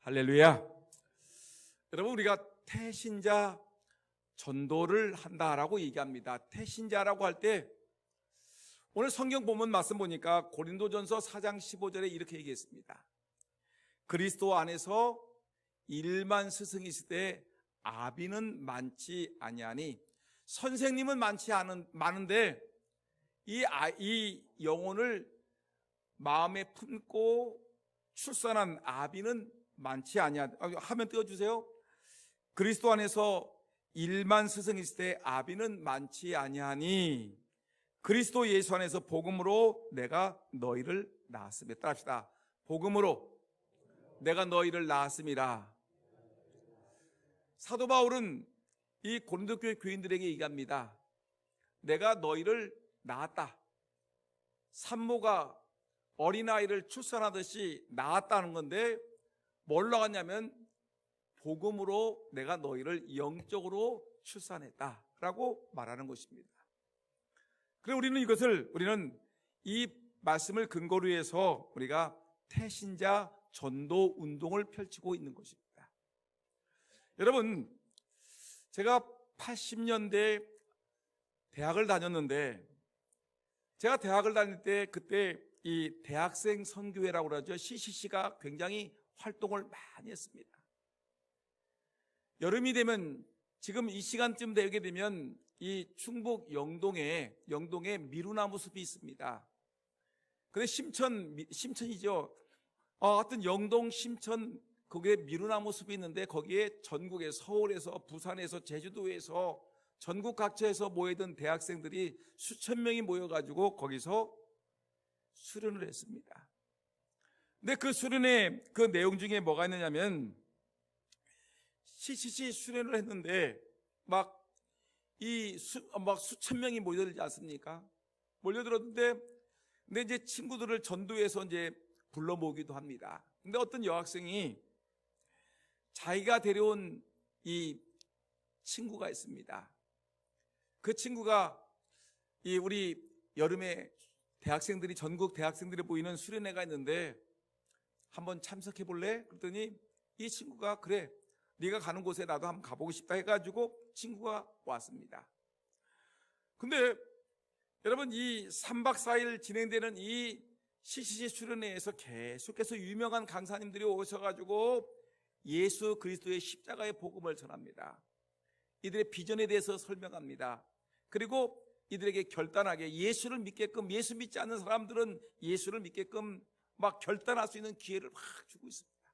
할렐루야. 여러분, 우리가 태신자 전도를 한다라고 얘기합니다. 태신자라고 할 때 오늘 성경 본문 말씀 보니까 고린도전서 4장 15절에 이렇게 얘기했습니다. 그리스도 안에서 일만 스승이 있을 때 아비는 많지 아니하니, 선생님은 많은데 이 영혼을 마음에 품고 출산한 아비는 많지 아니하다. 화면 띄워주세요. 그리스도 안에서 일만 스승이 있을 때 아비는 많지 아니하니 그리스도 예수 안에서 복음으로 내가 너희를 낳았음이라. 따라합시다. 복음으로 내가 너희를 낳았음이라. 사도 바울은 이 고린도 교회 교인들에게 얘기합니다. 내가 너희를 낳았다. 산모가 어린아이를 출산하듯이 낳았다는 건데, 뭘 낳았냐면 복음으로 내가 너희를 영적으로 출산했다라고 말하는 것입니다. 그래서 우리는 이 말씀을 근거로 해서 우리가 태신자 전도 운동을 펼치고 있는 것입니다. 여러분, 제가 80년대 대학을 다녔는데, 제가 대학을 다닐 때 그때 이 대학생 선교회라고 그러죠. CCC가 굉장히 활동을 많이 했습니다. 여름이 되면, 지금 이 시간쯤 되게 되면 이 충북 영동에 미루나무 숲이 있습니다. 근데 심천이죠. 하여튼 영동 심천 거기에 미루나무 숲이 있는데, 거기에 전국에 서울에서 부산에서 제주도에서 전국 각처에서 모여든 대학생들이 수천 명이 모여가지고 거기서 수련을 했습니다. 근데 그 수련의 그 내용 중에 뭐가 있느냐면, CCC 수련을 했는데 수천 명이 몰려들지 않습니까? 몰려들었는데, 근데 이제 친구들을 전도해서 이제 불러 모으기도 합니다. 근데 어떤 여학생이 자기가 데려온 이 친구가 있습니다. 그 친구가 우리 여름에 전국 대학생들이 모이는 수련회가 있는데 한번 참석해 볼래? 그랬더니 이 친구가 그래, 네가 가는 곳에 나도 한번 가보고 싶다 해가지고 친구가 왔습니다. 근데 여러분, 이 3박 4일 진행되는 이 CCC 수련회에서 계속해서 유명한 강사님들이 오셔가지고 예수 그리스도의 십자가의 복음을 전합니다. 이들의 비전에 대해서 설명합니다. 그리고 이들에게 결단하게 예수를 믿게끔, 예수 믿지 않는 사람들은 예수를 믿게끔 결단할 수 있는 기회를 막 주고 있습니다.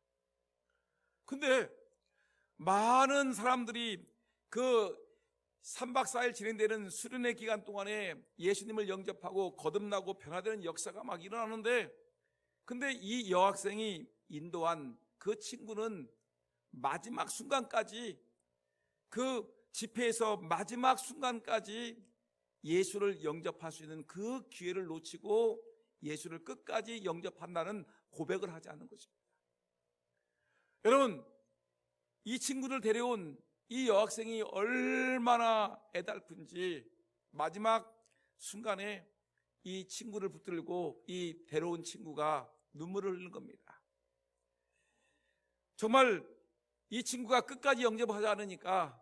근데 많은 사람들이 그 3박 4일 진행되는 수련회 기간 동안에 예수님을 영접하고 거듭나고 변화되는 역사가 막 일어나는데, 근데 이 여학생이 인도한 그 친구는 마지막 순간까지, 그 집회에서 마지막 순간까지 예수를 영접할 수 있는 그 기회를 놓치고 예수를 끝까지 영접한다는 고백을 하지 않는 것입니다. 여러분, 이 친구를 데려온 이 여학생이 얼마나 애달픈지 마지막 순간에 이 친구를 붙들고 이 데려온 친구가 눈물을 흘린 겁니다. 정말 이 친구가 끝까지 영접하지 않으니까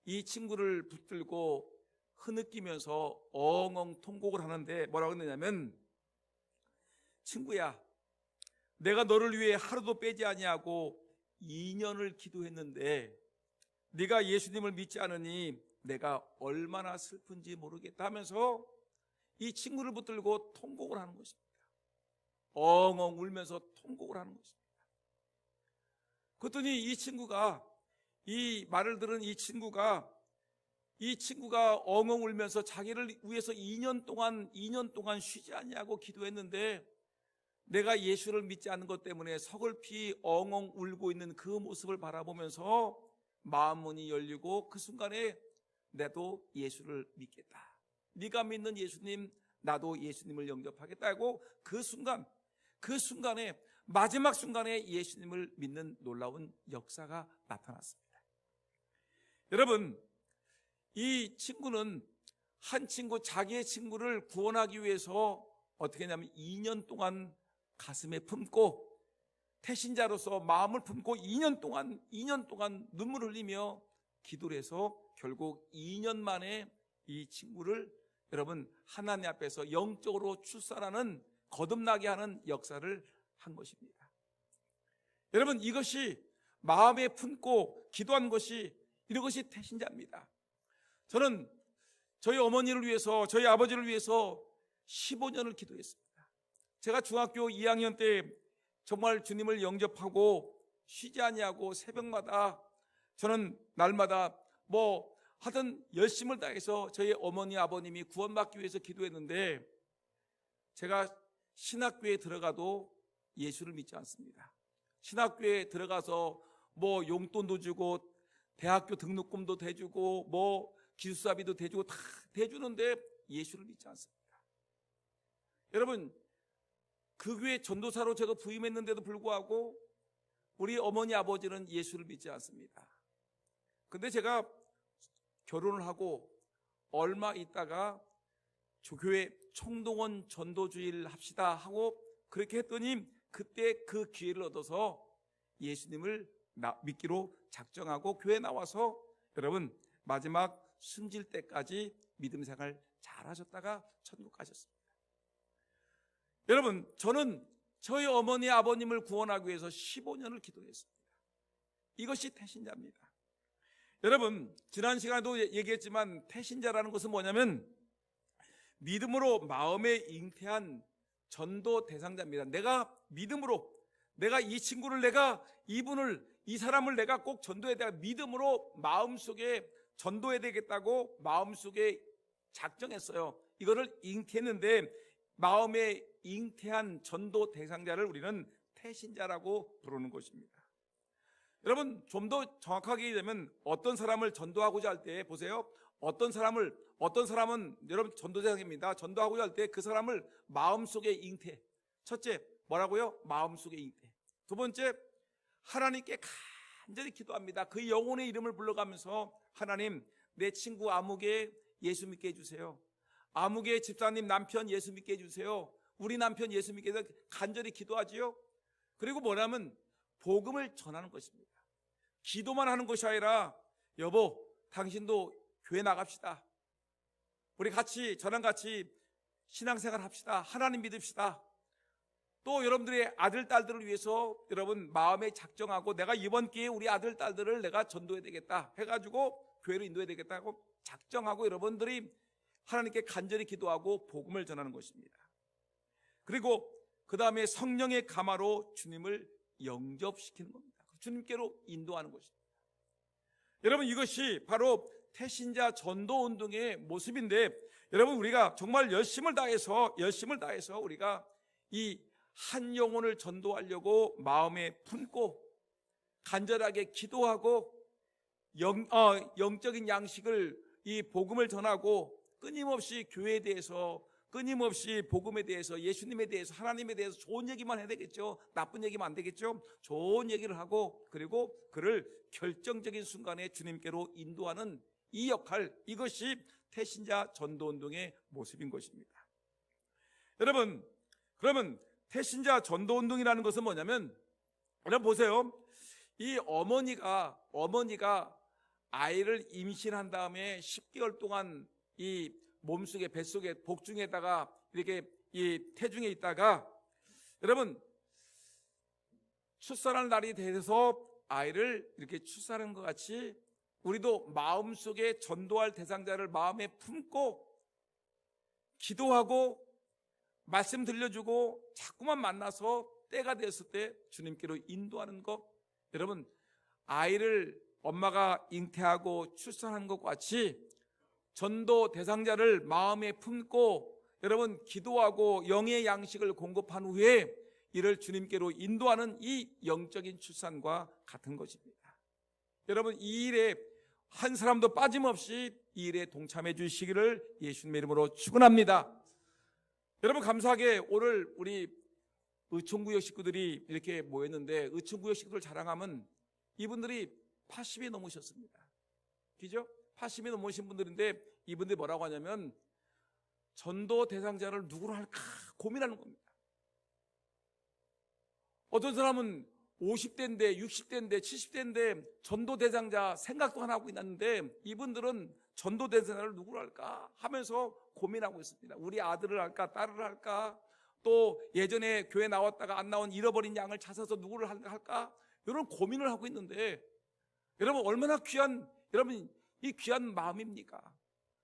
이 친구를 붙들고 흐느끼면서 엉엉 통곡을 하는데, 뭐라고 했느냐면, 친구야, 내가 너를 위해 하루도 빼지 아니하고 2년을 기도했는데 네가 예수님을 믿지 않으니 내가 얼마나 슬픈지 모르겠다 하면서 이 친구를 붙들고 통곡을 하는 것입니다. 엉엉 울면서 통곡을 하는 것입니다. 그랬더니 이 말을 들은 이 친구가 엉엉 울면서 자기를 위해서 2년 동안 쉬지 않냐고 기도했는데, 내가 예수를 믿지 않는 것 때문에 서글피 엉엉 울고 있는 그 모습을 바라보면서 마음문이 열리고, 그 순간에 나도 예수를 믿겠다. 네가 믿는 예수님, 나도 예수님을 영접하겠다고 그 순간에 마지막 순간에 예수님을 믿는 놀라운 역사가 나타났습니다. 여러분, 이 친구는 자기의 친구를 구원하기 위해서 어떻게 했냐면 2년 동안 가슴에 품고 태신자로서 마음을 품고 2년 동안 눈물을 흘리며 기도를 해서 결국 2년 만에 이 친구를 여러분 하나님 앞에서 영적으로 출산하는, 거듭나게 하는 역사를 한 것입니다. 여러분, 이것이 마음에 품고 기도한 것이, 이것이 태신자입니다. 저는 저희 어머니를 위해서, 저희 아버지를 위해서 15년을 기도했습니다. 제가 중학교 2학년 때 정말 주님을 영접하고 쉬지 아니하고 새벽마다, 저는 날마다 하여튼 열심을 다해서 저희 어머니 아버님이 구원받기 위해서 기도했는데, 제가 신학교에 들어가도 예수를 믿지 않습니다. 신학교에 들어가서 용돈도 주고 대학교 등록금도 대주고 기숙사비도 대주고 다 대주는데 예수를 믿지 않습니다. 여러분, 그 교회 전도사로 제가 부임했는데도 불구하고 우리 어머니 아버지는 예수를 믿지 않습니다. 근데 제가 결혼을 하고 얼마 있다가 교회 총동원 전도주일 합시다 하고 그렇게 했더니, 그때 그 기회를 얻어서 예수님을 믿기로 작정하고 교회에 나와서 여러분 마지막 숨질 때까지 믿음 생활 잘 하셨다가 천국 가셨습니다. 여러분, 저는 저희 어머니 아버님을 구원하기 위해서 15년을 기도했습니다. 이것이 태신자입니다. 여러분, 지난 시간에도 얘기했지만 태신자라는 것은 뭐냐면 믿음으로 마음에 잉태한 전도 대상자입니다. 내가 믿음으로, 내가 이 친구를, 이 사람을 내가 꼭 전도해야 돼, 믿음으로 마음속에 전도해야 되겠다고 마음속에 작정했어요. 이거를 잉태했는데, 마음에 잉태한 전도 대상자를 우리는 태신자라고 부르는 것입니다. 여러분, 좀 더 정확하게 얘기하면 어떤 사람을 전도하고자 할 때 보세요. 어떤 사람은 여러분 전도 대상입니다. 전도하고자 할 때 그 사람을 마음속에 잉태. 첫째, 뭐라고요? 마음속에 잉태. 두 번째, 하나님께 간절히 기도합니다. 그 영혼의 이름을 불러가면서, 하나님, 내 친구 아무개 예수 믿게 해주세요. 아무개 집사님 남편 예수 믿게 해주세요. 우리 남편 예수 믿게 해서 간절히 기도하지요. 그리고 뭐냐면 복음을 전하는 것입니다. 기도만 하는 것이 아니라, 여보, 당신도 교회 나갑시다. 우리 저랑 같이 신앙생활 합시다. 하나님 믿읍시다. 또 여러분들의 아들, 딸들을 위해서 여러분 마음에 작정하고, 내가 이번 기회에 우리 아들, 딸들을 내가 전도해야 되겠다 해가지고 교회로 인도해야 되겠다고 작정하고 여러분들이 하나님께 간절히 기도하고 복음을 전하는 것입니다. 그리고 그 다음에 성령의 감화로 주님을 영접시키는 겁니다. 주님께로 인도하는 것입니다. 여러분, 이것이 바로 태신자 전도운동의 모습인데, 여러분, 우리가 정말 열심을 다해서 우리가 이 한 영혼을 전도하려고 마음에 품고 간절하게 기도하고 영적인 양식을, 이 복음을 전하고 끊임없이 교회에 대해서, 끊임없이 복음에 대해서, 예수님에 대해서, 하나님에 대해서 좋은 얘기만 해야 되겠죠. 나쁜 얘기만 안 되겠죠. 좋은 얘기를 하고, 그리고 그를 결정적인 순간에 주님께로 인도하는 이 역할, 이것이 태신자 전도운동의 모습인 것입니다. 여러분, 그러면 태신자 전도운동이라는 것은 뭐냐면, 여러분 보세요. 이 어머니가 아이를 임신한 다음에 10개월 동안 이 몸속에, 뱃속에, 복중에다가 이렇게 이 태중에 있다가, 여러분 출산할 날이 돼서 아이를 이렇게 출산하는 것 같이 우리도 마음속에 전도할 대상자를 마음에 품고 기도하고 말씀 들려주고 자꾸만 만나서 때가 됐을 때 주님께로 인도하는 것, 여러분 아이를 엄마가 잉태하고 출산한 것과 같이 전도 대상자를 마음에 품고 여러분 기도하고 영의 양식을 공급한 후에 이를 주님께로 인도하는 이 영적인 출산과 같은 것입니다. 여러분, 이 일에 한 사람도 빠짐없이 이 일에 동참해 주시기를 예수님의 이름으로 축원합니다. 여러분, 감사하게 오늘 우리 의총구역 식구들이 이렇게 모였는데, 의총구역 식구들 자랑하면 이분들이 80이 넘으셨습니다. 그죠? 80이 넘으신 분들인데, 이분들이 뭐라고 하냐면 전도 대상자를 누구로 할까 고민하는 겁니다. 어떤 사람은 50대인데 60대인데 70대인데 전도대장자 생각도 안 하고 있는데 이분들은 전도대장자를 누구로 할까 하면서 고민하고 있습니다. 우리 아들을 할까 딸을 할까, 또 예전에 교회 나왔다가 안 나온 잃어버린 양을 찾아서 누구를 할까, 이런 고민을 하고 있는데, 여러분 얼마나 여러분 이 귀한 마음입니까?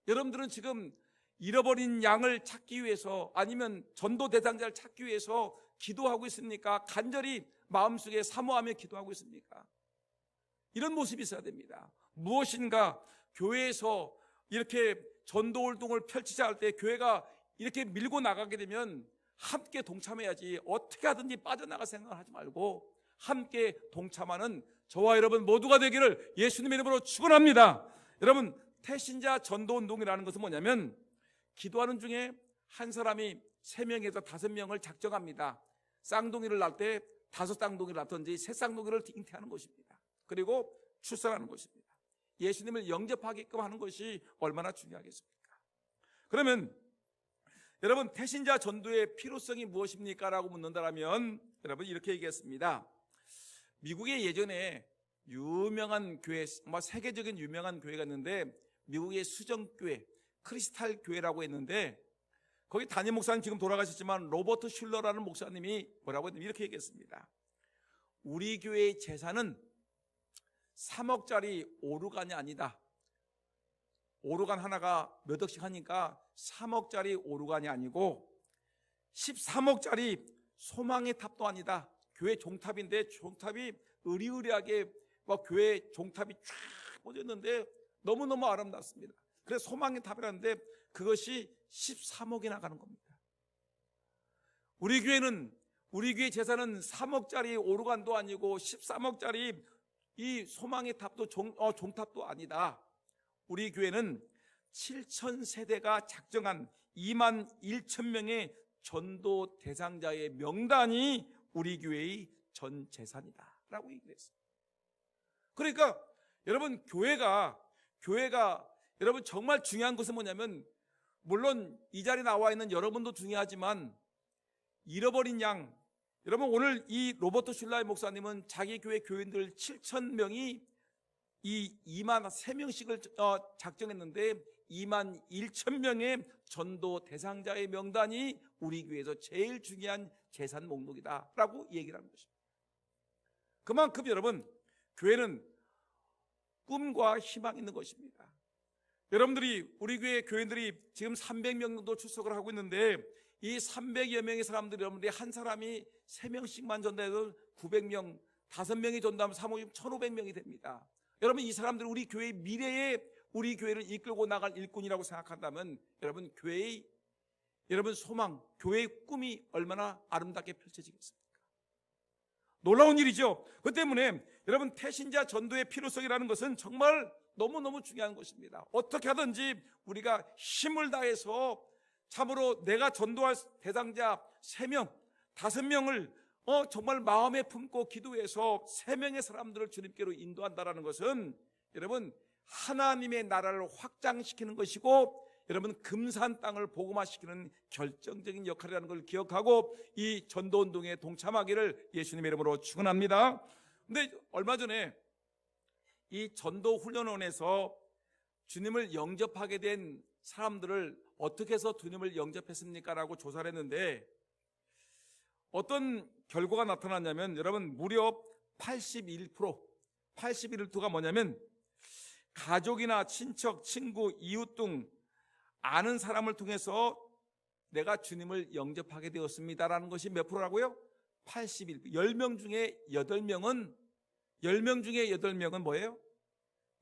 여러분들은 지금 잃어버린 양을 찾기 위해서, 아니면 전도 대상자를 찾기 위해서 기도하고 있습니까? 간절히 마음속에 사모하며 기도하고 있습니까? 이런 모습이 있어야 됩니다. 무엇인가 교회에서 이렇게 전도 활동을 펼치자 할 때 교회가 이렇게 밀고 나가게 되면 함께 동참해야지, 어떻게 하든지 빠져나갈 생각을 하지 말고 함께 동참하는 저와 여러분 모두가 되기를 예수님의 이름으로 축원합니다. 여러분, 태신자 전도운동이라는 것은 뭐냐면, 기도하는 중에 한 사람이 3명에서 5명을 작정합니다. 쌍둥이를 낳을 때 5쌍둥이를 낳든지 3쌍둥이를 잉태하는 것입니다. 그리고 출산하는 것입니다. 예수님을 영접하게끔 하는 것이 얼마나 중요하겠습니까? 그러면 여러분, 태신자 전도의 필요성이 무엇입니까? 라고 묻는다면 여러분 이렇게 얘기했습니다. 미국에 예전에 유명한 교회, 세계적인 유명한 교회가 있는데, 미국의 수정교회, 크리스탈 교회라고 했는데, 거기 담임 목사님 지금 돌아가셨지만 로버트 슐러라는 목사님이 뭐라고 했냐면 이렇게 얘기했습니다. 우리 교회의 재산은 3억짜리 오르간이 아니다. 오르간 하나가 몇 억씩 하니까 3억짜리 오르간이 아니고 13억짜리 소망의 탑도 아니다. 교회 종탑인데 종탑이 으리으리하게 교회 종탑이 쫙 꽂혔는데 너무너무 아름답습니다. 그래서 소망의 탑이라는데 그것이 13억이나 가는 겁니다. 우리 교회 재산은 3억짜리 오르간도 아니고 13억짜리 이 소망의 탑도 종탑도 아니다. 우리 교회는 7,000세대가 작정한 21,000명의 전도 대상자의 명단이 우리 교회의 전 재산이다 라고 얘기를 했어요. 그러니까 여러분, 교회가 여러분 정말 중요한 것은 뭐냐면, 물론 이 자리에 나와 있는 여러분도 중요하지만 잃어버린 양, 여러분 오늘 이 로버트 슐라의 목사님은 자기 교회 교인들 7,000명이 이 2만 3명씩을 작정했는데 21,000명의 전도 대상자의 명단이 우리 교회에서 제일 중요한 재산 목록이다 라고 얘기를 하는 것입니다. 그만큼 여러분, 교회는 꿈과 희망이 있는 것입니다. 여러분들이, 우리 교회 교인들이 지금 300명 정도 출석을 하고 있는데, 이 300여 명의 사람들이, 여러분들이 한 사람이 3명씩만 전도해도 900명, 5명이 전도하면 3,500, 1,500명이 됩니다. 여러분, 이 사람들은 우리 교회의 미래에 우리 교회를 이끌고 나갈 일꾼이라고 생각한다면, 여러분 교회의 소망, 교회의 꿈이 얼마나 아름답게 펼쳐지겠습니까? 놀라운 일이죠. 그렇기 때문에 여러분, 태신자 전도의 필요성이라는 것은 정말 너무너무 중요한 것입니다. 어떻게 하든지 우리가 힘을 다해서 참으로 내가 전도할 대상자 3명, 5명을 정말 마음에 품고 기도해서 3명의 사람들을 주님께로 인도한다는 것은 여러분 하나님의 나라를 확장시키는 것이고, 여러분 금산 땅을 복음화시키는 결정적인 역할이라는 걸 기억하고 이 전도운동에 동참하기를 예수님의 이름으로 축원합니다. 근데 얼마 전에 이 전도훈련원에서 주님을 영접하게 된 사람들을 어떻게 해서 주님을 영접했습니까? 라고 조사를 했는데 어떤 결과가 나타났냐면, 여러분 무려 81%가 뭐냐면, 가족이나 친척, 친구, 이웃 등 아는 사람을 통해서 내가 주님을 영접하게 되었습니다라는 것이 몇 프로라고요? 81%. 10명 중에 8명은 뭐예요?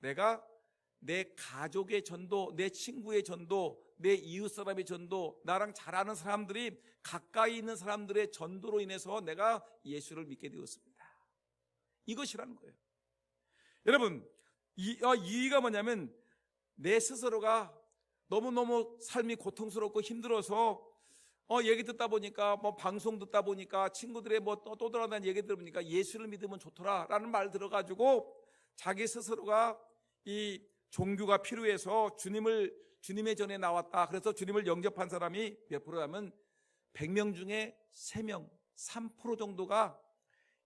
내가 내 가족의 전도, 내 친구의 전도, 내 이웃 사람의 전도, 나랑 잘 아는 사람들이, 가까이 있는 사람들의 전도로 인해서 내가 예수를 믿게 되었습니다. 이것이라는 거예요. 여러분, 이유가 뭐냐면, 내 스스로가 너무너무 삶이 고통스럽고 힘들어서 얘기 듣다 보니까, 방송 듣다 보니까, 친구들의 또 돌아다니는 얘기 들어보니까 예수를 믿으면 좋더라 라는 말 들어가지고 자기 스스로가 이 종교가 필요해서 주님의 전에 나왔다. 그래서 주님을 영접한 사람이 몇 프로냐면 100명 중에 3명, 3% 정도가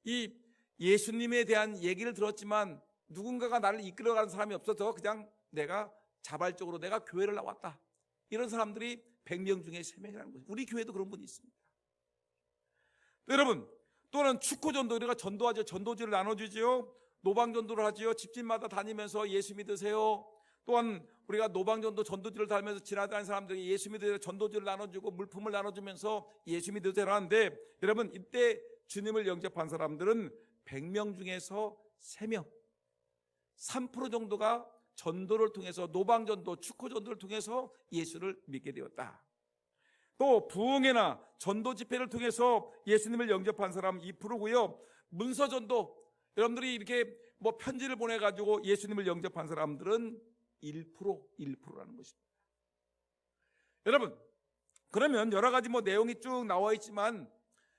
이 예수님에 대한 얘기를 들었지만 누군가가 나를 이끌어가는 사람이 없어서 그냥 내가 자발적으로 내가 교회를 나왔다. 이런 사람들이 100명 중에 3명이라는 거죠. 우리 교회도 그런 분이 있습니다. 여러분, 또는 축구전도, 우리가 전도하죠. 전도지를 나눠주지요. 노방전도를 하지요. 집집마다 다니면서 예수 믿으세요. 또한 우리가 노방전도 전도지를 다니면서 지나다니는 사람들이 예수 믿으세요. 전도지를 나눠주고 물품을 나눠주면서 예수 믿으세요 하는데, 여러분 이때 주님을 영접한 사람들은 100명 중에서 3명, 3% 정도가 전도를 통해서, 노방전도, 축구전도를 통해서 예수를 믿게 되었다. 또 부흥회나 전도 집회를 통해서 예수님을 영접한 사람 2%고요. 문서전도, 여러분들이 이렇게 뭐 편지를 보내가지고 예수님을 영접한 사람들은 1%라는 것입니다. 여러분, 그러면 여러 가지 뭐 내용이 쭉 나와 있지만,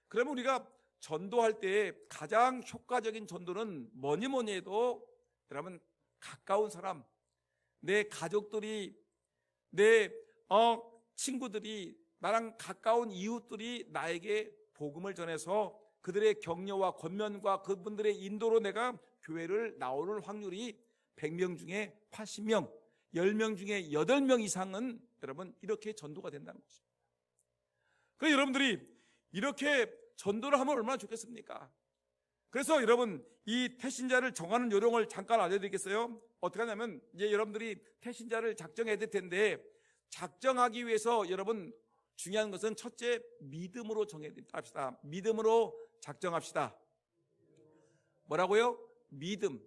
그러면 우리가 전도할 때 가장 효과적인 전도는 뭐니 해도 여러분 가까운 사람, 내 가족들이, 내 친구들이, 나랑 가까운 이웃들이 나에게 복음을 전해서 그들의 격려와 권면과 그분들의 인도로 내가 교회를 나오는 확률이 100명 중에 80명, 10명 중에 8명 이상은 여러분 이렇게 전도가 된다는 것입니다. 그래서 여러분들이 이렇게 전도를 하면 얼마나 좋겠습니까? 그래서 여러분 이 태신자를 정하는 요령을 잠깐 알려드리겠어요? 어떻게 하냐면, 이제 여러분들이 태신자를 작정해야 될 텐데, 작정하기 위해서 여러분 중요한 것은 첫째, 믿음으로 정해야 됩니다. 합시다. 믿음으로 작정합시다. 뭐라고요? 믿음.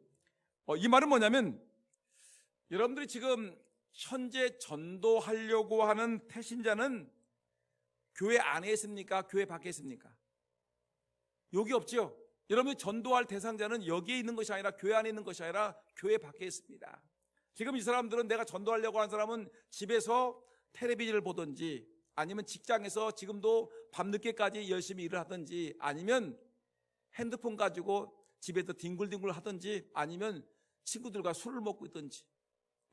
이 말은 뭐냐면, 여러분들이 지금 현재 전도하려고 하는 태신자는 교회 안에 있습니까? 교회 밖에 있습니까? 여기 없죠? 여러분이 전도할 대상자는 여기에 있는 것이 아니라, 교회 안에 있는 것이 아니라 교회 밖에 있습니다. 지금 이 사람들은, 내가 전도하려고 하는 사람은 집에서 텔레비전을 보든지, 아니면 직장에서 지금도 밤늦게까지 열심히 일을 하든지, 아니면 핸드폰 가지고 집에서 뒹굴뒹굴 하든지, 아니면 친구들과 술을 먹고 있든지,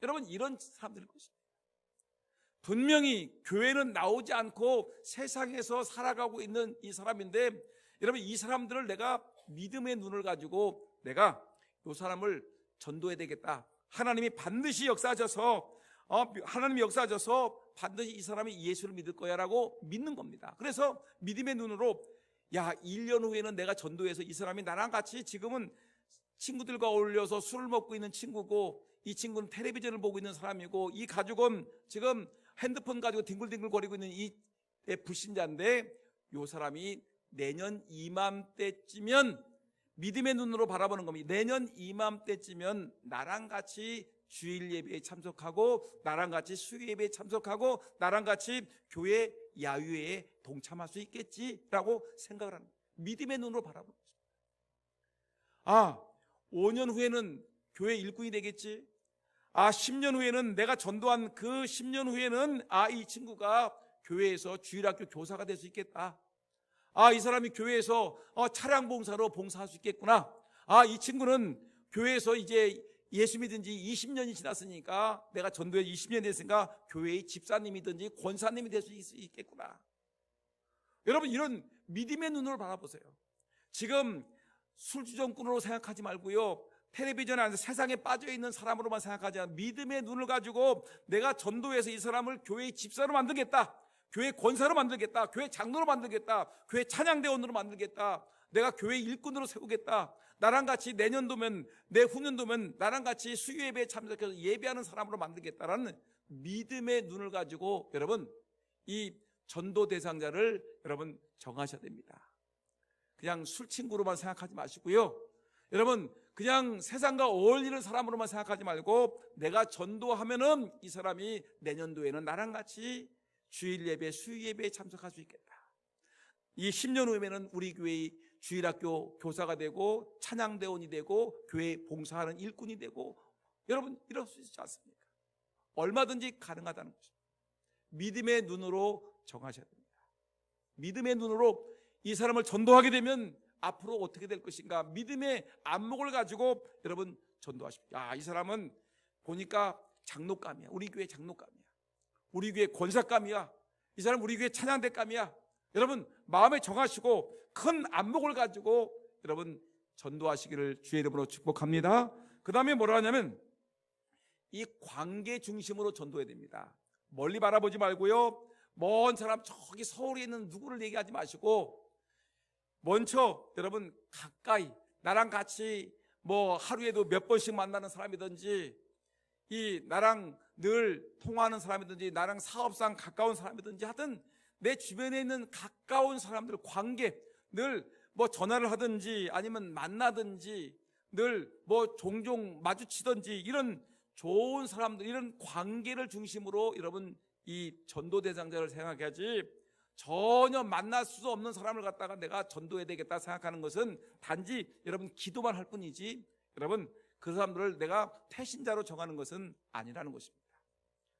여러분 이런 사람들일 것입니다. 분명히 교회는 나오지 않고 세상에서 살아가고 있는 이 사람인데, 여러분 이 사람들을 내가 믿음의 눈을 가지고 내가 이 사람을 전도해야 되겠다. 하나님이 반드시 역사하셔서 반드시 이 사람이 예수를 믿을 거야 라고 믿는 겁니다. 그래서 믿음의 눈으로, 야, 1년 후에는 내가 전도해서 이 사람이 나랑 같이, 지금은 친구들과 어울려서 술을 먹고 있는 친구고, 이 친구는 텔레비전을 보고 있는 사람이고, 이 가족은 지금 핸드폰 가지고 뒹굴뒹굴 거리고 있는 이 불신자인데, 이 사람이 내년 이맘때쯤면, 믿음의 눈으로 바라보는 겁니다. 내년 이맘때쯤면 나랑 같이 주일 예배에 참석하고, 나랑 같이 수요 예배에 참석하고, 나랑 같이 교회 야유회에 동참할 수 있겠지라고 생각을 하는, 믿음의 눈으로 바라보는 것입니다. 5년 후에는 교회 일꾼이 되겠지. 10년 후에는, 내가 전도한 그 10년 후에는 이 친구가 교회에서 주일학교 교사가 될 수 있겠다. 이 사람이 교회에서 차량 봉사로 봉사할 수 있겠구나. 이 친구는 교회에서 이제 예수 믿은 지 20년이 지났으니까, 내가 전도에 20년이 됐으니까 교회의 집사님이든지 권사님이 될 수 있겠구나. 여러분 이런 믿음의 눈으로 바라보세요. 지금 술주정꾼으로 생각하지 말고요, 텔레비전 안에서 세상에 빠져있는 사람으로만 생각하지 않고, 믿음의 눈을 가지고 내가 전도해서 이 사람을 교회의 집사로 만들겠다, 교회 권사로 만들겠다, 교회 장로로 만들겠다, 교회 찬양대원으로 만들겠다, 내가 교회 일꾼으로 세우겠다, 나랑 같이 내년도면, 내후년도면 나랑 같이 수요예배에 참석해서 예배하는 사람으로 만들겠다라는 믿음의 눈을 가지고 여러분 이 전도 대상자를 여러분 정하셔야 됩니다. 그냥 술 친구로만 생각하지 마시고요, 여러분 그냥 세상과 어울리는 사람으로만 생각하지 말고, 내가 전도하면은 이 사람이 내년도에는 나랑 같이 주일 예배, 수요 예배에 참석할 수 있겠다. 이 10년 후에는 우리 교회의 주일학교 교사가 되고, 찬양대원이 되고, 교회 봉사하는 일꾼이 되고, 여러분 이럴 수 있지 않습니까? 얼마든지 가능하다는 것입니다. 믿음의 눈으로 정하셔야 됩니다. 믿음의 눈으로 이 사람을 전도하게 되면 앞으로 어떻게 될 것인가, 믿음의 안목을 가지고 여러분 전도하십시오. 이 사람은 보니까 장로감이야, 우리 교회 장로감이야, 우리 교회 권사감이야, 이 사람 우리 교회 찬양대감이야. 여러분 마음에 정하시고 큰 안목을 가지고 여러분 전도하시기를 주의 이름으로 축복합니다. 그 다음에 뭐라 하냐면 이 관계 중심으로 전도해야 됩니다. 멀리 바라보지 말고요, 먼 사람 저기 서울에 있는 누구를 얘기하지 마시고 먼저 여러분 가까이 나랑 같이 뭐 하루에도 몇 번씩 만나는 사람이든지, 이 나랑 늘 통화하는 사람이든지, 나랑 사업상 가까운 사람이든지, 하여튼 내 주변에 있는 가까운 사람들 관계, 늘 뭐 전화를 하든지 아니면 만나든지 늘 뭐 종종 마주치든지, 이런 좋은 사람들, 이런 관계를 중심으로 여러분 이 전도 대상자를 생각해야지, 전혀 만날 수 없는 사람을 갖다가 내가 전도해야 되겠다 생각하는 것은 단지 여러분 기도만 할 뿐이지, 여러분 그 사람들을 내가 태신자로 정하는 것은 아니라는 것입니다.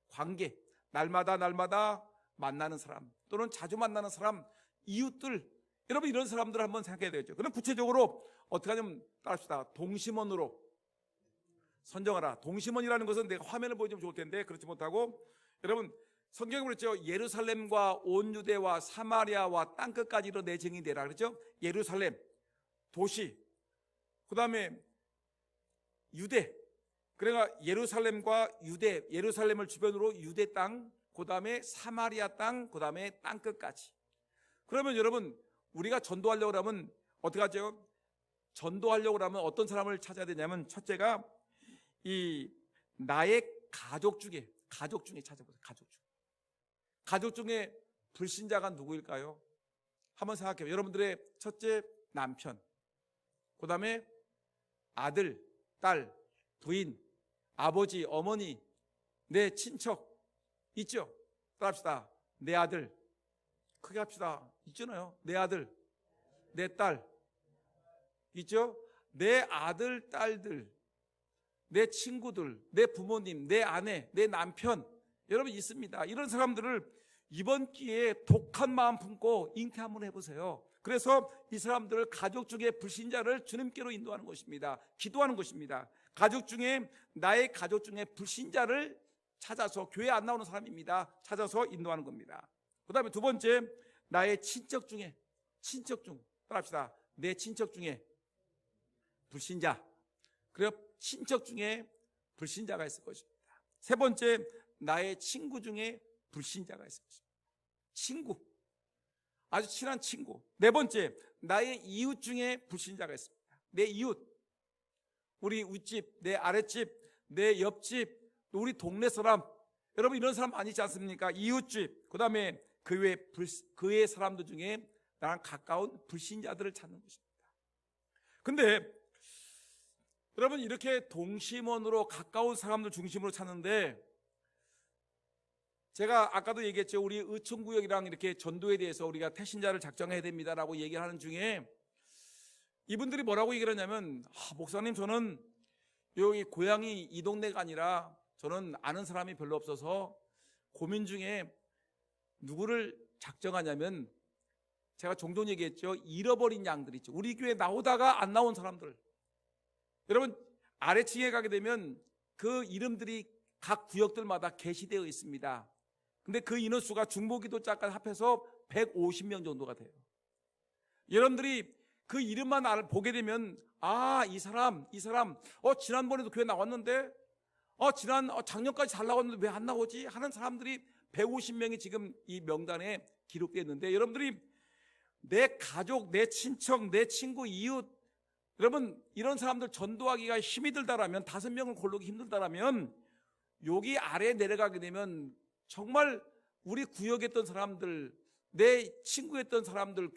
관계, 날마다 만나는 사람, 또는 자주 만나는 사람, 이웃들, 여러분 이런 사람들을 한번 생각해야 되겠죠. 그럼 구체적으로 어떻게 하냐면 따라합시다. 동심원으로 선정하라. 동심원이라는 것은 내가 화면을 보여주면 좋을 텐데 그렇지 못하고, 여러분 성경에 그랬죠. 예루살렘과 온 유대와 사마리아와 땅끝까지로 내 증인이 되라 그랬죠. 예루살렘 도시, 그 다음에 유대, 그러니까 예루살렘과 유대, 예루살렘을 주변으로 유대 땅, 그 다음에 사마리아 땅, 그 다음에 땅끝까지. 그러면 여러분 우리가 전도하려고 하면 어떻게 하죠? 전도하려고 하면 어떤 사람을 찾아야 되냐면, 첫째가 이 나의 가족 중에 찾아보세요. 가족 중에 불신자가 누구일까요? 한번 생각해요. 여러분들의 첫째 남편, 그 다음에 아들, 딸, 부인, 아버지, 어머니, 내 친척 있죠? 따라합시다. 내 아들, 크게 합시다. 있잖아요. 내 아들, 내 딸 있죠? 내 아들, 딸들, 내 친구들, 내 부모님, 내 아내, 내 남편, 여러분 있습니다. 이런 사람들을 이번 기회에 독한 마음 품고 잉태 한번 해보세요. 그래서 이 사람들을 가족 중에 불신자를 주님께로 인도하는 것입니다. 기도하는 것입니다. 가족 중에, 나의 가족 중에 불신자를 찾아서, 교회 안 나오는 사람입니다, 찾아서 인도하는 겁니다. 그 다음에 두 번째, 나의 친척 중에, 따라합시다. 내 친척 중에 불신자, 그리고 친척 중에 불신자가 있을 것입니다. 세 번째, 나의 친구 중에 불신자가 있을 것입니다. 친구, 아주 친한 친구. 네 번째, 나의 이웃 중에 불신자가 있습니다. 내 이웃, 우리 윗집, 내 아랫집, 내 옆집, 우리 동네 사람, 여러분 이런 사람 많이 있지 않습니까? 이웃집, 그 다음에 그 외 사람들 중에 나랑 가까운 불신자들을 찾는 것입니다. 근데 여러분 이렇게 동심원으로 가까운 사람들 중심으로 찾는데, 제가 아까도 얘기했죠. 우리 의천구역이랑 이렇게 전도에 대해서 우리가 태신자를 작정해야 됩니다라고 얘기를 하는 중에 이분들이 뭐라고 얘기를 하냐면, 목사님 저는 여기 고향이 이 동네가 아니라 저는 아는 사람이 별로 없어서 고민 중에 누구를 작정하냐면, 제가 종종 얘기했죠. 잃어버린 양들 있죠. 우리 교회 나오다가 안 나온 사람들. 여러분 아래층에 가게 되면 그 이름들이 각 구역들마다 게시되어 있습니다. 근데 그 인원수가 중보기도자까지 합해서 150명 정도가 돼요. 여러분들이 그 이름만 보게 되면, 이 사람 지난번에도 교회 나왔는데 작년까지 잘 나왔는데 왜 안 나오지 하는 사람들이 150명이 지금 이 명단에 기록되어 있는데, 여러분들이 내 가족, 내 친척, 내 친구, 이웃, 여러분 이런 사람들 전도하기가 힘이 들다라면, 5명을 고르기 힘들다라면 여기 아래에 내려가게 되면 정말 우리 구역에 있던 사람들, 내 친구였던 사람들,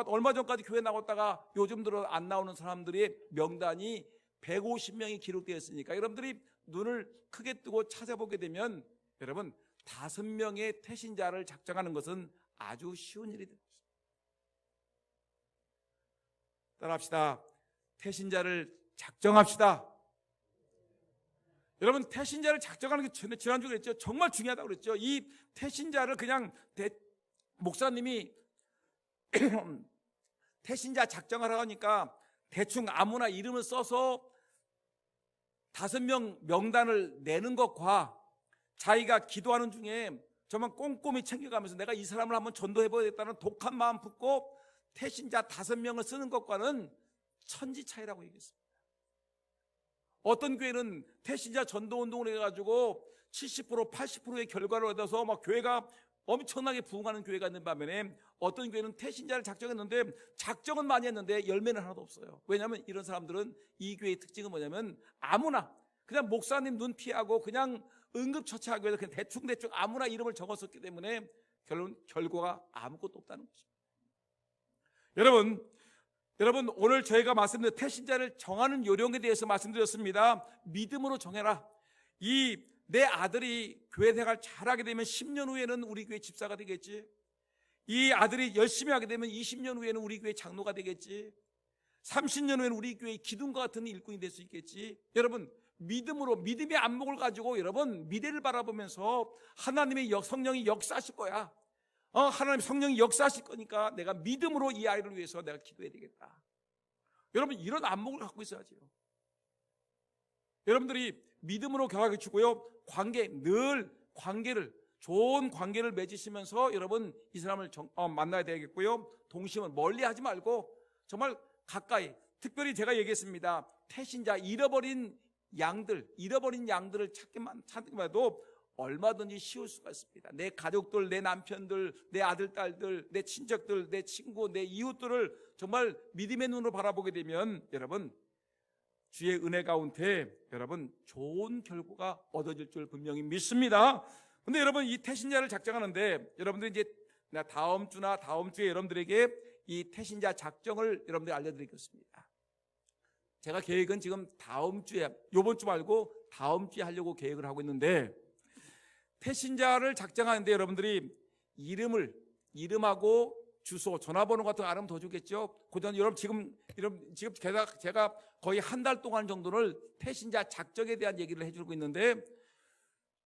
얼마 전까지 교회 나왔다가 요즘 들어 안 나오는 사람들의 명단이 150명이 기록되어 있으니까, 여러분들이 눈을 크게 뜨고 찾아보게 되면 여러분 5명의 태신자를 작정하는 것은 아주 쉬운 일이 됩니다. 따라합시다. 태신자를 작정합시다. 여러분 태신자를 작정하는 게 지난주에 그랬죠. 정말 중요하다고 그랬죠. 이 태신자를 그냥 목사님이 태신자 작정하라고 하니까 대충 아무나 이름을 써서 5명 명단을 내는 것과, 자기가 기도하는 중에 정말 꼼꼼히 챙겨가면서 내가 이 사람을 한번 전도해보겠다는 독한 마음 품고 태신자 5명을 쓰는 것과는 천지 차이라고 얘기했습니다. 어떤 교회는 태신자 전도운동을 해가지고 70% 80%의 결과를 얻어서 막 교회가 엄청나게 부흥하는 교회가 있는 반면에 어떤 교회는 태신자를 작정했는데 작정은 많이 했는데 열매는 하나도 없어요. 왜냐하면 이런 사람들은 이 교회의 특징은 뭐냐면 아무나 그냥 목사님 눈 피하고 그냥 응급처치하기 위해서 그냥 대충 아무나 이름을 적었었기 때문에 결과가 아무것도 없다는 것입니다. 여러분 오늘 저희가 말씀드린 태신자를 정하는 요령에 대해서 말씀드렸습니다. 믿음으로 정해라. 내 아들이 교회 생활 잘하게 되면 10년 후에는 우리 교회 집사가 되겠지. 이 아들이 열심히 하게 되면 20년 후에는 우리 교회 장로가 되겠지. 30년 후에는 우리 교회 기둥과 같은 일꾼이 될 수 있겠지. 여러분 믿음의 안목을 가지고 여러분 미래를 바라보면서 하나님의 성령이 역사하실 거야. 하나님 성령이 역사하실 거니까 내가 믿음으로 이 아이를 위해서 내가 기도해야 되겠다. 여러분 이런 안목을 갖고 있어야죠. 여러분들이 믿음으로 교회를 주고요. 좋은 관계를 맺으시면서 여러분 이 사람을 만나야 되겠고요. 동심을 멀리하지 말고 정말 가까이. 특별히 제가 얘기했습니다. 태신자 잃어버린 양들을 찾기만 해도 얼마든지 쉬울 수가 있습니다. 내 가족들, 내 남편들, 내 아들, 딸들, 내 친척들, 내 친구, 내 이웃들을 정말 믿음의 눈으로 바라보게 되면 여러분 주의 은혜 가운데 여러분 좋은 결과가 얻어질 줄 분명히 믿습니다. 근데 여러분 이 태신자를 작정하는데 여러분들이 이제 다음 주에 여러분들에게 이 태신자 작정을 여러분들이 알려드리겠습니다. 제가 계획은 지금 다음 주에, 요번 주 말고 다음 주에 하려고 계획을 하고 있는데 태신자를 작정하는데 여러분들이 이름하고 주소, 전화번호 같은 거 알면 더 좋겠죠. 그다음 여러분 지금 제가 거의 한 달 동안 정도를 태신자 작정에 대한 얘기를 해주고 있는데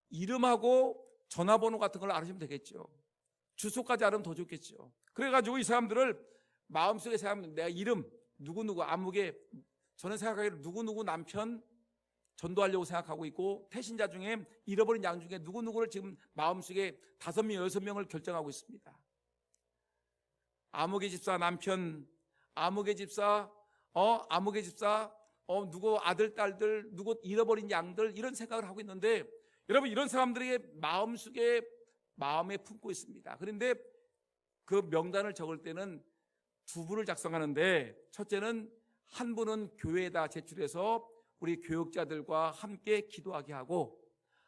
이름하고 전화번호 같은 걸 알으시면 되겠죠. 주소까지 알으면 더 좋겠죠. 그래가지고 이 사람들을 마음속에 생각하면 내가 이름 누구누구 아무개 저는 생각하기로 누구누구 남편 전도하려고 생각하고 있고 태신자 중에 잃어버린 양 중에 누구누구를 지금 마음속에 5명, 6명을 결정하고 있습니다. 아무개 집사 남편, 아무개 집사, 누구 아들, 딸들, 누구 잃어버린 양들 이런 생각을 하고 있는데 여러분 이런 사람들에게 마음에 품고 있습니다. 그런데 그 명단을 적을 때는 두 분을 작성하는데 첫째는 한 분은 교회에다 제출해서 우리 교역자들과 함께 기도하게 하고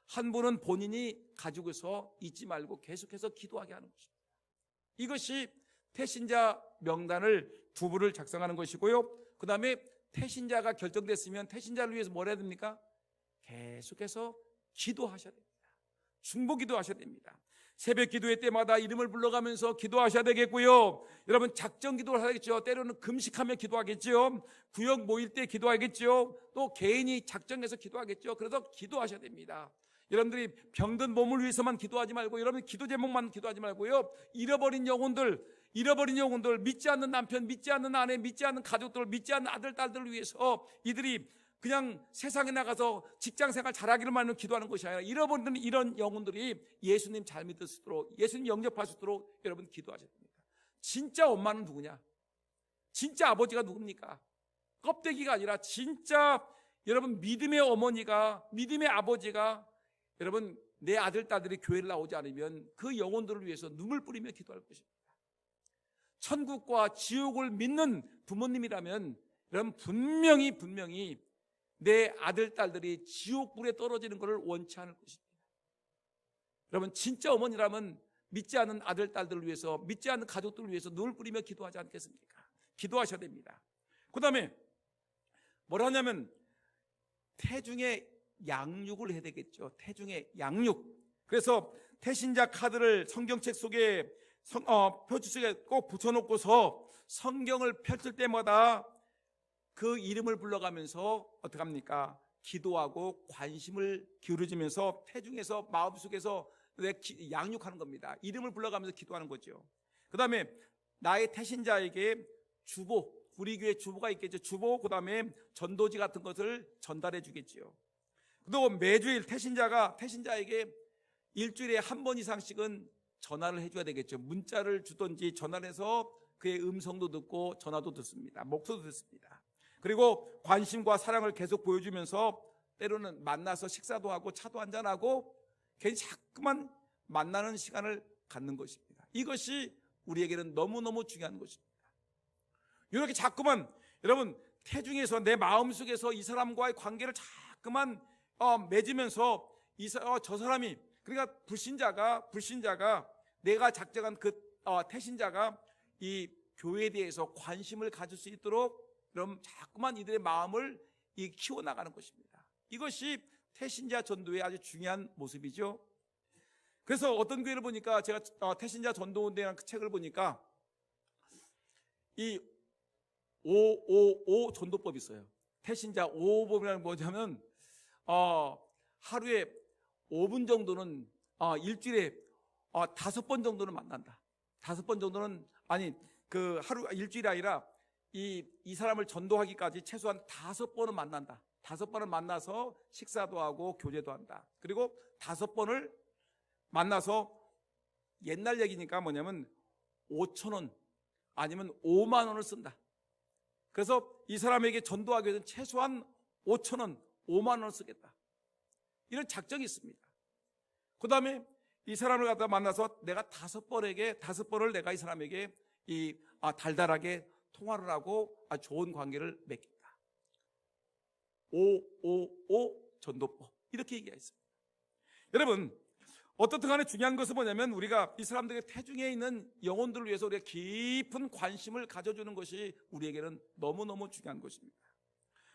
한 분은 본인이 가지고서 잊지 말고 계속해서 기도하게 하는 것입니다. 이것이 태신자 명단을 두 분을 작성하는 것이고요. 그 다음에 태신자가 결정됐으면 태신자를 위해서 뭘 해야 됩니까? 계속해서 기도하셔야 됩니다. 중보기도 하셔야 됩니다. 새벽 기도회 때마다 이름을 불러가면서 기도하셔야 되겠고요. 여러분 작정 기도를 하겠죠. 때로는 금식하며 기도하겠죠. 구역 모일 때 기도하겠죠. 또 개인이 작정해서 기도하겠죠. 그래서 기도하셔야 됩니다. 여러분들이 병든 몸을 위해서만 기도하지 말고 여러분 기도 제목만 기도하지 말고요. 잃어버린 영혼들, 믿지 않는 남편, 믿지 않는 아내, 믿지 않는 가족들, 믿지 않는 아들, 딸들을 위해서 이들이 그냥 세상에 나가서 직장생활 잘하기로만 기도하는 것이 아니라 잃어버리는 이런 영혼들이 예수님 잘 믿을 수 있도록 예수님 영접할 수 있도록 여러분 기도하셔야 됩니다. 진짜 엄마는 누구냐? 진짜 아버지가 누굽니까? 껍데기가 아니라 진짜 여러분 믿음의 어머니가 믿음의 아버지가 여러분 내 아들 딸들이 교회를 나오지 않으면 그 영혼들을 위해서 눈물 뿌리며 기도할 것입니다. 천국과 지옥을 믿는 부모님이라면 여러분 분명히 내 아들, 딸들이 지옥불에 떨어지는 것을 원치 않을 것입니다. 여러분 진짜 어머니라면 믿지 않는 아들, 딸들을 위해서 믿지 않는 가족들을 위해서 눈을 뿌리며 기도하지 않겠습니까? 기도하셔야 됩니다. 그 다음에 뭘 하냐면 태중의 양육을 해야 되겠죠. 태중의 양육. 그래서 태신자 카드를 성경책 속에 표지 속에 꼭 붙여놓고서 성경을 펼칠 때마다 그 이름을 불러가면서 어떻게 합니까? 기도하고 관심을 기울여주면서 태중에서 마음속에서 양육하는 겁니다. 이름을 불러가면서 기도하는 거죠. 그 다음에 나의 태신자에게 주보, 우리 교회 주보가 있겠죠. 주보, 그 다음에 전도지 같은 것을 전달해 주겠지요. 그리고 매주일 태신자에게 일주일에 한 번 이상씩은 전화를 해줘야 되겠죠. 문자를 주든지 전화를 해서 그의 음성도 듣고 전화도 듣습니다. 목소리도 듣습니다. 그리고 관심과 사랑을 계속 보여주면서 때로는 만나서 식사도 하고 차도 한잔하고 괜히 자꾸만 만나는 시간을 갖는 것입니다. 이것이 우리에게는 너무너무 중요한 것입니다. 이렇게 자꾸만 여러분 태중에서 내 마음속에서 이 사람과의 관계를 자꾸만 맺으면서 저 사람이, 그러니까 불신자가 내가 작정한 그 태신자가 이 교회에 대해서 관심을 가질 수 있도록 그럼 자꾸만 이들의 마음을 키워나가는 것입니다. 이것이 태신자 전도의 아주 중요한 모습이죠. 그래서 어떤 교회를 보니까 제가 태신자 전도운동이라는 그 책을 보니까 이 555 전도법이 있어요. 태신자 555법이라는 뭐냐면 하루에 5분 정도는 일주일에 5번 정도는 만난다. 5번 정도는 아니 그 하루 일주일이 아니라 이 사람을 전도하기까지 최소한 5번은 만난다. 5번을 만나서 식사도 하고 교제도 한다. 그리고 5번을 만나서 옛날 얘기니까 뭐냐면 5,000원 아니면 5만 원을 쓴다. 그래서 이 사람에게 전도하기 위해서는 최소한 5,000원, 5만 원을 쓰겠다. 이런 작정이 있습니다. 그 다음에 이 사람을 갖다 만나서 내가 5번을 내가 이 사람에게 달달하게 통화를 하고 아주 좋은 관계를 맺겠다. 555 전도법 이렇게 얘기했습니다. 여러분 어떻든 간에 중요한 것은 뭐냐면 우리가 이 사람들의 태중에 있는 영혼들을 위해서 우리가 깊은 관심을 가져주는 것이 우리에게는 너무너무 중요한 것입니다.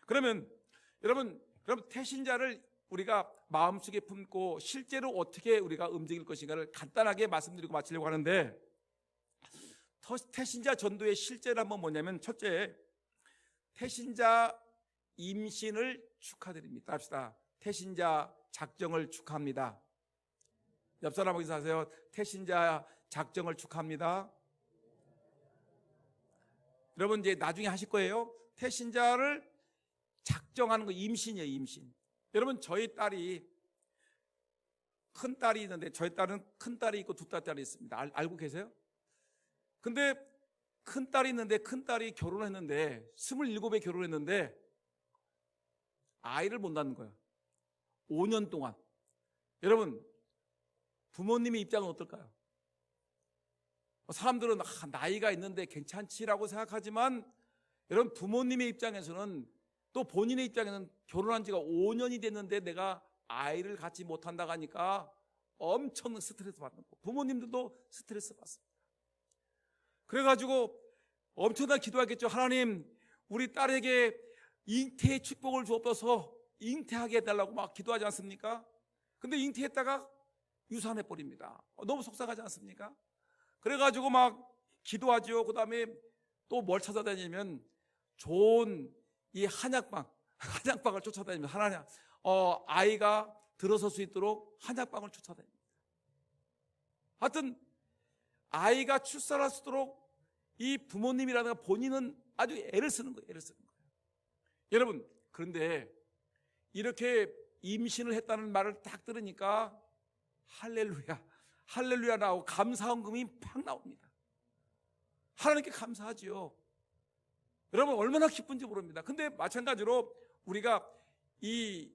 그러면 여러분 태신자를 우리가 마음속에 품고 실제로 어떻게 우리가 움직일 것인가를 간단하게 말씀드리고 마치려고 하는데, 태신자 전도의 실제는 한번 뭐냐면, 첫째, 태신자 임신을 축하드립니다. 합시다. 태신자 작정을 축하합니다. 옆 사람하고 인사하세요. 태신자 작정을 축하합니다. 여러분 이제 나중에 하실 거예요. 태신자를 작정하는 거 임신이에요. 임신. 여러분 저희 딸이 큰 딸이 있는데, 저희 딸은 큰 딸이 있고 두 딸이 있습니다. 알고 계세요? 근데 큰 딸이 있는데, 큰 딸이 결혼했는데 27에 결혼했는데 아이를 못 낳는 거예요. 5년 동안. 여러분 부모님의 입장은 어떨까요? 사람들은 나이가 있는데 괜찮지라고 생각하지만, 여러분 부모님의 입장에서는, 또 본인의 입장에는 결혼한 지가 5년이 됐는데 내가 아이를 갖지 못한다고 하니까 엄청 스트레스 받는 거. 부모님들도 스트레스 받습니다. 그래가지고 엄청나게 기도하겠죠. 하나님, 우리 딸에게 잉태의 축복을 주옵소서, 잉태하게 해달라고 막 기도하지 않습니까? 근데 잉태했다가 유산해 버립니다. 너무 속상하지 않습니까? 그래가지고 막 기도하죠. 그 다음에 또 뭘 찾아다니면 좋은 이 한약방을 쫓아다니면, 하나님 아이가 들어설 수 있도록 한약방을 쫓아다닙니다. 하여튼 아이가 출산할 수 있도록 이 부모님이라든가 본인은 아주 애를 쓰는 거예요. 여러분 그런데 이렇게 임신을 했다는 말을 딱 들으니까 할렐루야 나오고 감사헌금이 팍 나옵니다. 하나님께 감사하지요. 여러분 얼마나 기쁜지 모릅니다. 근데 마찬가지로 우리가 이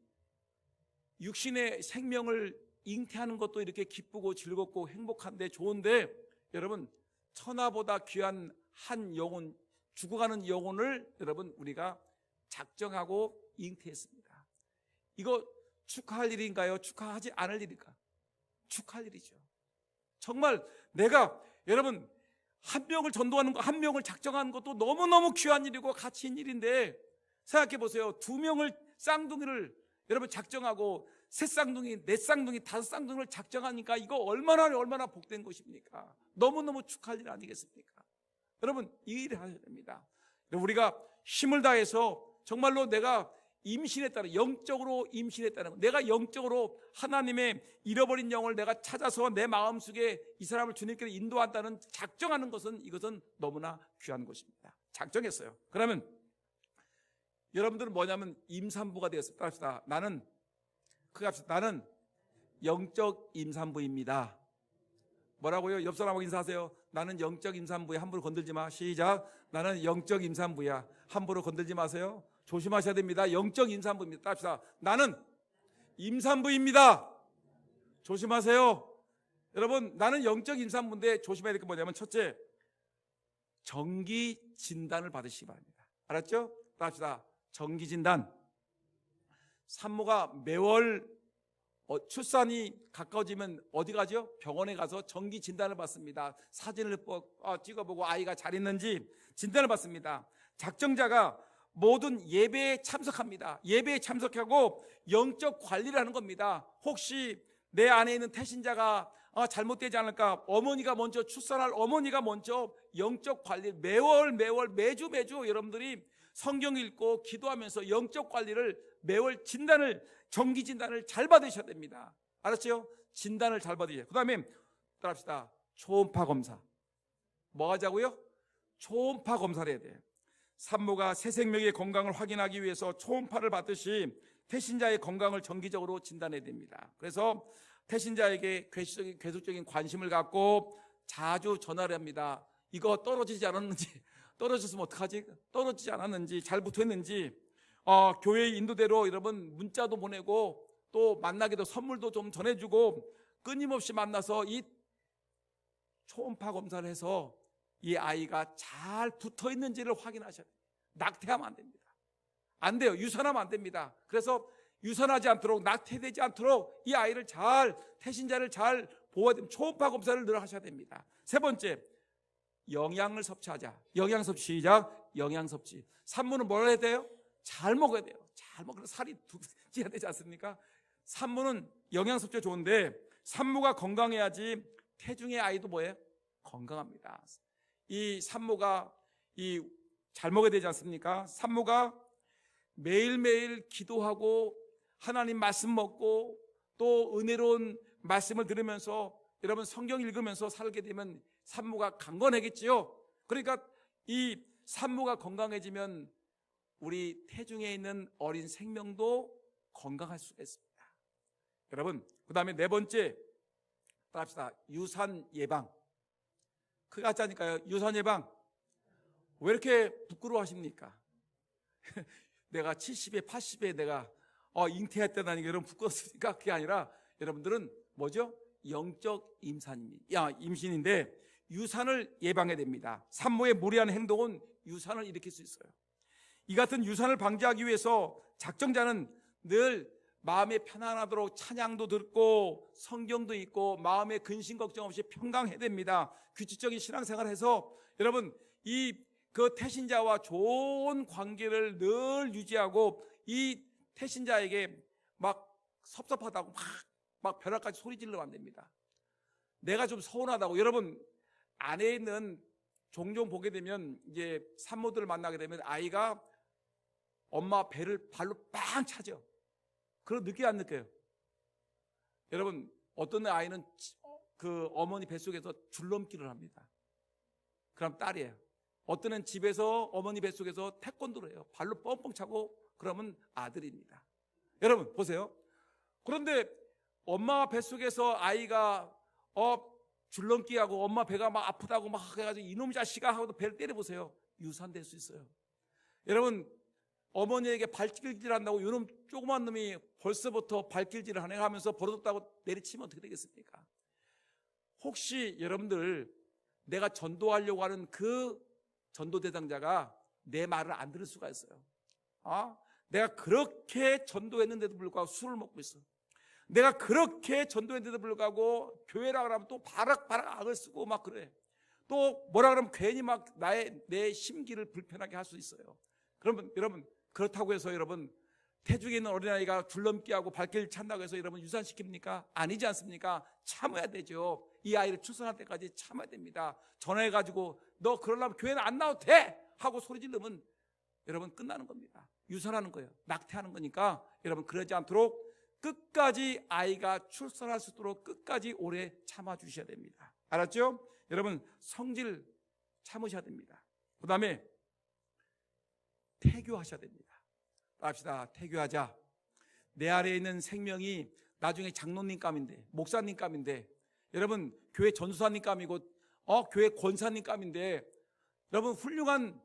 육신의 생명을 잉태하는 것도 이렇게 기쁘고 즐겁고 행복한데 좋은데, 여러분 천하보다 귀한 한 영혼, 죽어가는 영혼을 여러분 우리가 작정하고 잉태했습니다. 이거 축하할 일인가요? 축하하지 않을 일인가? 축하할 일이죠. 정말 내가 여러분 한 명을 전도하는 거, 한 명을 작정하는 것도 너무너무 귀한 일이고 가치 있는 일인데, 생각해 보세요. 2명을 쌍둥이를 여러분 작정하고 세 쌍둥이, 네 쌍둥이, 다섯 쌍둥이를 작정하니까 이거 얼마나 복된 것입니까? 너무너무 축하할 일 아니겠습니까? 여러분 이 일을 하셔야 됩니다. 우리가 힘을 다해서 정말로 내가 임신했다는, 영적으로 임신했다는 것, 내가 영적으로 하나님의 잃어버린 영을 내가 찾아서 내 마음속에 이 사람을 주님께로 인도한다는 작정하는 것은, 이것은 너무나 귀한 것입니다. 작정했어요. 그러면 여러분들은 뭐냐면 임산부가 되었습니다. 합시다. 나는 영적 임산부입니다. 뭐라고요? 옆 사람하고 인사하세요. 나는 영적 임산부야. 함부로 건들지 마. 시작. 나는 영적 임산부야. 함부로 건들지 마세요. 조심하셔야 됩니다. 영적 임산부입니다. 따라합시다. 나는 임산부입니다. 조심하세요. 여러분, 나는 영적 임산부인데 조심해야 될 게 뭐냐면, 첫째, 정기 진단을 받으시기 바랍니다. 알았죠? 따라합시다. 정기 진단. 산모가 매월 출산이 가까워지면 어디 가죠? 병원에 가서 정기 진단을 받습니다. 사진을 찍어보고 아이가 잘 있는지 진단을 받습니다. 작정자가 모든 예배에 참석합니다. 예배에 참석하고 영적 관리를 하는 겁니다. 혹시 내 안에 있는 태신자가 잘못되지 않을까? 어머니가 먼저, 출산할 어머니가 먼저 영적 관리, 매월 매주 여러분들이 성경 읽고 기도하면서 영적 관리를 매월 정기 진단을 잘 받으셔야 됩니다. 알았죠? 진단을 잘 받으셔야 돼요. 그 다음에 따라합시다. 초음파 검사. 뭐 하자고요? 초음파 검사를 해야 돼요. 산모가 새 생명의 건강을 확인하기 위해서 초음파를 받듯이 태신자의 건강을 정기적으로 진단해야 됩니다. 그래서 태신자에게 계속적인 관심을 갖고 자주 전화를 합니다. 이거 떨어지지 않았는지, 떨어졌으면 어떡하지? 떨어지지 않았는지, 잘 붙어있는지, 교회 인도대로 여러분 문자도 보내고 또 만나기도 선물도 좀 전해주고 끊임없이 만나서 이 초음파 검사를 해서 이 아이가 잘 붙어있는지를 확인하셔야 돼요. 낙태하면 안 됩니다. 안 돼요. 유산하면 안 됩니다. 그래서 유산하지 않도록, 낙태되지 않도록 이 아이를 태신자를 잘 보호해야 됩니다. 초음파 검사를 늘 하셔야 됩니다. 세 번째, 영양을 섭취하자. 영양 섭취 시작. 영양 섭취. 산모는 뭘 해야 돼요? 잘 먹어야 돼요. 잘 먹으면 살이 찌야 되지 않습니까? 산모는 영양 섭취가 좋은데 산모가 건강해야지 태중의 아이도 뭐예요? 건강합니다. 이 산모가 잘 먹어야 되지 않습니까? 산모가 매일매일 기도하고 하나님 말씀 먹고 또 은혜로운 말씀을 들으면서 여러분 성경 읽으면서 살게 되면 산모가 강건하겠지요. 그러니까 이 산모가 건강해지면 우리 태중에 있는 어린 생명도 건강할 수가 있습니다. 여러분, 그 다음에 네 번째 따라합시다. 유산 예방. 그거 같자니까요. 유산 예방. 왜 이렇게 부끄러워하십니까? 내가 70에 80에 내가 잉태했다는 게 여러분 부끄럽습니까? 그게 아니라 여러분들은 뭐죠? 영적 임신인데 유산을 예방해야 됩니다. 산모의 무리한 행동은 유산을 일으킬 수 있어요. 이 같은 유산을 방지하기 위해서 작정자는 늘 마음이 편안하도록 찬양도 듣고 성경도 읽고 마음에 근심 걱정 없이 평강해야 됩니다. 규칙적인 신앙생활을 해서 여러분 그 태신자와 좋은 관계를 늘 유지하고 이 태신자에게 막 섭섭하다고 막 벼락까지 소리 질러면 안 됩니다. 내가 좀 서운하다고. 여러분 안에 있는 종종 보게 되면 이제 산모들을 만나게 되면 아이가 엄마 배를 발로 빵 차죠. 그럼 느껴요, 안 느껴요? 여러분 어떤 아이는 그 어머니 뱃속에서 줄넘기를 합니다. 그럼 딸이에요. 어떤 애는 집에서 어머니 뱃속에서 태권도를 해요. 발로 뻥뻥 차고 그러면 아들입니다. 여러분 보세요. 그런데 엄마 뱃속에서 아이가 줄넘기하고 엄마 배가 막 아프다고 막 해가지고 이놈 자식아 하고 배를 때려보세요. 유산될 수 있어요. 여러분 어머니에게 발길질 한다고 이놈 조그만 놈이 벌써부터 발길질을 하네 하면서 버릇없다고 내리치면 어떻게 되겠습니까? 혹시 여러분들 내가 전도하려고 하는 그 전도 대상자가 내 말을 안 들을 수가 있어요. 내가 그렇게 전도했는데도 불구하고 술을 먹고 있어. 내가 그렇게 전도했는데도 불구하고 교회라 그러면 또 바락바락 악을 쓰고 막 그래. 또 뭐라 그러면 괜히 막 내 심기를 불편하게 할 수 있어요. 그러면 여러분 그렇다고 해서 여러분 태중에 있는 어린아이가 줄넘기하고 발길 찬다고 해서 여러분 유산시킵니까? 아니지 않습니까? 참아야 되죠. 이 아이를 출산할 때까지 참아야 됩니다. 전화해가지고 너 그러려면 교회는 안 나와도 돼! 하고 소리 지르면 여러분 끝나는 겁니다. 유산하는 거예요. 낙태하는 거니까 여러분 그러지 않도록 끝까지 아이가 출산할 수 있도록 끝까지 오래 참아주셔야 됩니다. 알았죠? 여러분 성질 참으셔야 됩니다. 그 다음에 태교하셔야 됩니다. 합시다. 태교하자. 내 아래에 있는 생명이 나중에 장로님 감인데 목사님 감인데 여러분 교회 전수사님 감이고 교회 권사님감인데, 여러분 훌륭한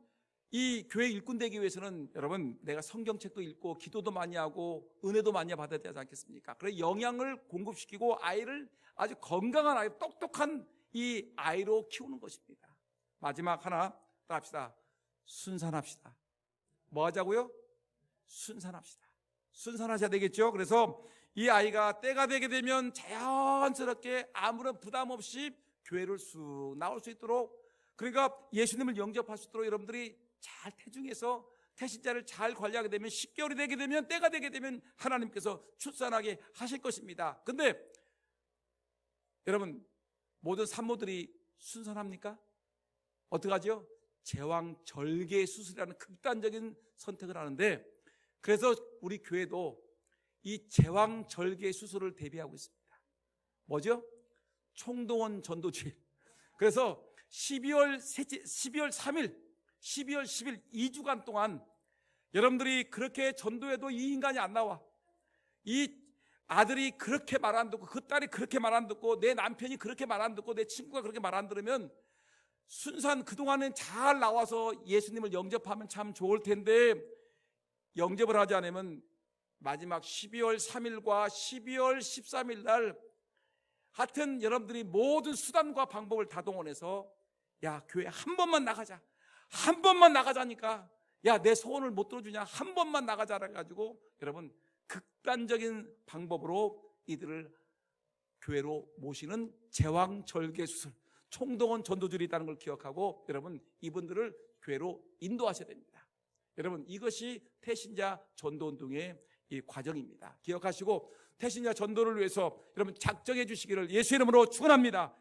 이 교회 일꾼 되기 위해서는 여러분 내가 성경책도 읽고 기도도 많이 하고 은혜도 많이 받아야 되지 않겠습니까? 그래서 영양을 공급시키고 아이를 아주 건강한 아이, 똑똑한 이 아이로 키우는 것입니다. 마지막 하나 더 합시다. 순산합시다. 뭐 하자고요? 순산합시다. 순산하셔야 되겠죠. 그래서 이 아이가 때가 되게 되면 자연스럽게 아무런 부담 없이 교회를 쑥 나올 수 있도록, 그러니까 예수님을 영접할 수 있도록 여러분들이 잘 태중해서 태신자를 잘 관리하게 되면 10개월이 되게 되면, 때가 되게 되면 하나님께서 출산하게 하실 것입니다. 근데 여러분 모든 산모들이 순산합니까? 어떡하죠? 제왕절개 수술이라는 극단적인 선택을 하는데, 그래서 우리 교회도 이 제왕절개 수술을 대비하고 있습니다. 뭐죠? 총동원 전도주일. 그래서 12월 3일, 12월 10일 2주간 동안 여러분들이 그렇게 전도해도 이 인간이 안 나와. 이 아들이 그렇게 말 안 듣고, 그 딸이 그렇게 말 안 듣고, 내 남편이 그렇게 말 안 듣고, 내 친구가 그렇게 말 안 들으면 순산 그동안은 잘 나와서 예수님을 영접하면 참 좋을 텐데, 영접을 하지 않으면 마지막 12월 3일과 12월 13일 날 하여튼 여러분들이 모든 수단과 방법을 다 동원해서, 야 교회 한 번만 나가자, 한 번만 나가자니까, 야 내 소원을 못 들어주냐, 한 번만 나가자 해가지고 여러분 극단적인 방법으로 이들을 교회로 모시는 제왕절개 수술, 총동원 전도줄이 있다는 걸 기억하고 여러분 이분들을 교회로 인도하셔야 됩니다. 여러분 이것이 태신자 전도운동의 이 과정입니다. 기억하시고 태신자 전도를 위해서 여러분 작정해 주시기를 예수 이름으로 축원합니다.